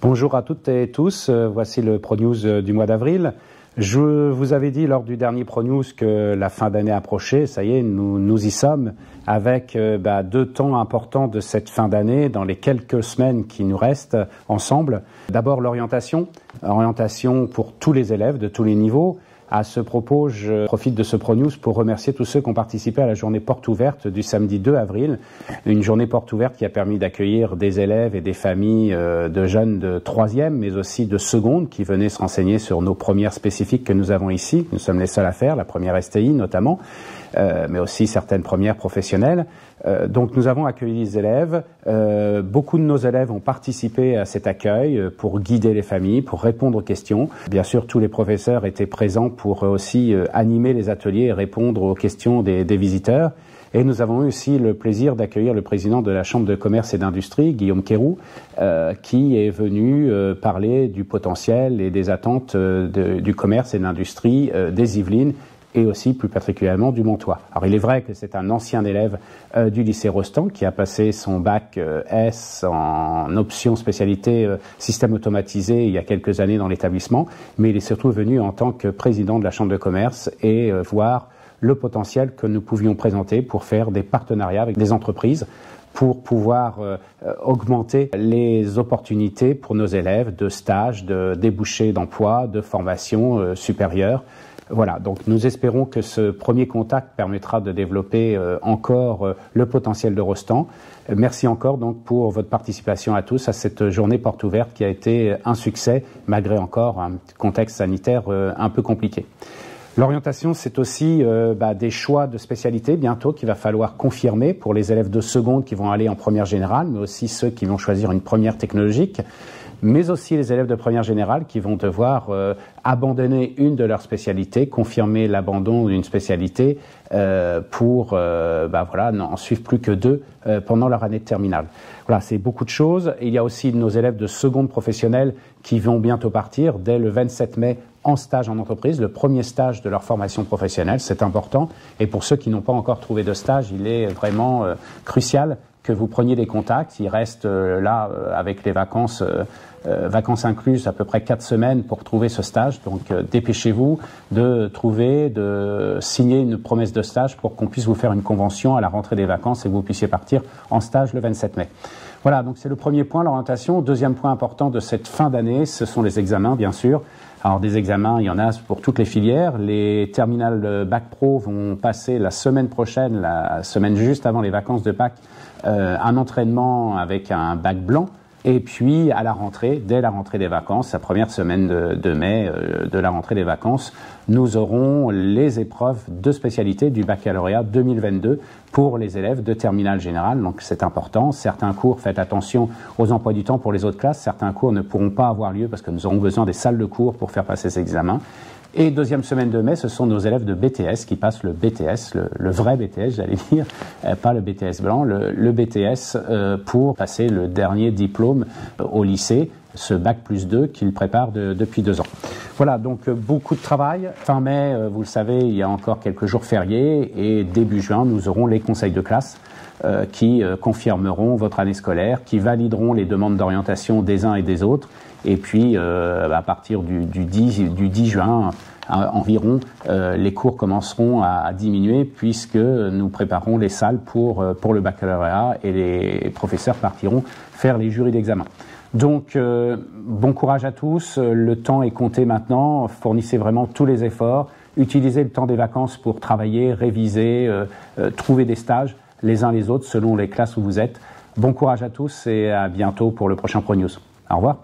Bonjour à toutes et tous, voici le ProNews du mois d'avril. Je vous avais dit lors du dernier ProNews que la fin d'année approchait, ça y est, nous y sommes, avec deux temps importants de cette fin d'année dans les quelques semaines qui nous restent ensemble. D'abord l'orientation pour tous les élèves de tous les niveaux. À ce propos, je profite de ce ProNews pour remercier tous ceux qui ont participé à la journée porte ouverte du samedi 2 avril. Une journée porte ouverte qui a permis d'accueillir des élèves et des familles de jeunes de 3e, mais aussi de seconde, qui venaient se renseigner sur nos premières spécifiques que nous avons ici. Nous sommes les seuls à faire, la première STI notamment, mais aussi certaines premières professionnelles. Donc nous avons accueilli les élèves. Beaucoup de nos élèves ont participé à cet accueil pour guider les familles, pour répondre aux questions. Bien sûr, tous les professeurs étaient présents pour aussi animer les ateliers et répondre aux questions des visiteurs. Et nous avons eu aussi le plaisir d'accueillir le président de la Chambre de commerce et d'industrie, Guillaume Quéroux, qui est venu parler du potentiel et des attentes du commerce et de l'industrie des Yvelines, et aussi plus particulièrement du Montois. Alors il est vrai que c'est un ancien élève du lycée Rostand qui a passé son bac S en option spécialité système automatisé il y a quelques années dans l'établissement, mais il est surtout venu en tant que président de la Chambre de commerce et voir le potentiel que nous pouvions présenter pour faire des partenariats avec des entreprises pour pouvoir augmenter les opportunités pour nos élèves de stages, de débouchés d'emploi, de formation supérieure. Voilà, donc nous espérons que ce premier contact permettra de développer encore le potentiel de Rostand. Merci encore donc pour votre participation à tous à cette journée porte ouverte qui a été un succès malgré encore un contexte sanitaire un peu compliqué. L'orientation, c'est aussi des choix de spécialités bientôt qu'il va falloir confirmer pour les élèves de seconde qui vont aller en première générale, mais aussi ceux qui vont choisir une première technologique, mais aussi les élèves de première générale qui vont devoir abandonner une de leurs spécialités, confirmer l'abandon d'une spécialité pour n'en suivre plus que deux pendant leur année de terminale. Voilà, c'est beaucoup de choses. Il y a aussi nos élèves de seconde professionnelle qui vont bientôt partir dès le 27 mai en stage en entreprise, le premier stage de leur formation professionnelle, c'est important. Et pour ceux qui n'ont pas encore trouvé de stage, il est vraiment crucial que vous preniez des contacts. Il reste là, avec les vacances vacances incluses, à peu près 4 semaines pour trouver ce stage. Donc dépêchez-vous de signer une promesse de stage pour qu'on puisse vous faire une convention à la rentrée des vacances et que vous puissiez partir en stage le 27 mai. Voilà, donc c'est le premier point, l'orientation. Deuxième point important de cette fin d'année, ce sont les examens, bien sûr. Alors des examens, il y en a pour toutes les filières. Les terminales Bac Pro vont passer la semaine prochaine, la semaine juste avant les vacances de Pâques, un entraînement avec un bac blanc. Et puis à la rentrée, dès la rentrée des vacances, la première semaine de mai de la rentrée des vacances, nous aurons les épreuves de spécialité du baccalauréat 2022 pour les élèves de terminale générale. Donc c'est important. Certains cours, faites attention aux emplois du temps pour les autres classes. Certains cours ne pourront pas avoir lieu parce que nous aurons besoin des salles de cours pour faire passer ces examens. Et deuxième semaine de mai, ce sont nos élèves de BTS qui passent le BTS, le vrai BTS, j'allais dire, pas le BTS blanc, le BTS pour passer le dernier diplôme au lycée, ce Bac plus 2 qu'ils préparent depuis 2 ans. Voilà, donc beaucoup de travail. Fin mai, vous le savez, il y a encore quelques jours fériés et début juin, nous aurons les conseils de classe qui confirmeront votre année scolaire, qui valideront les demandes d'orientation des uns et des autres. Et puis, à partir du 10 juin environ, les cours commenceront à diminuer puisque nous préparons les salles pour le baccalauréat et les professeurs partiront faire les jurys d'examen. Donc, bon courage à tous. Le temps est compté maintenant. Fournissez vraiment tous les efforts. Utilisez le temps des vacances pour travailler, réviser, trouver des stages les uns les autres selon les classes où vous êtes. Bon courage à tous et à bientôt pour le prochain ProNews. Au revoir.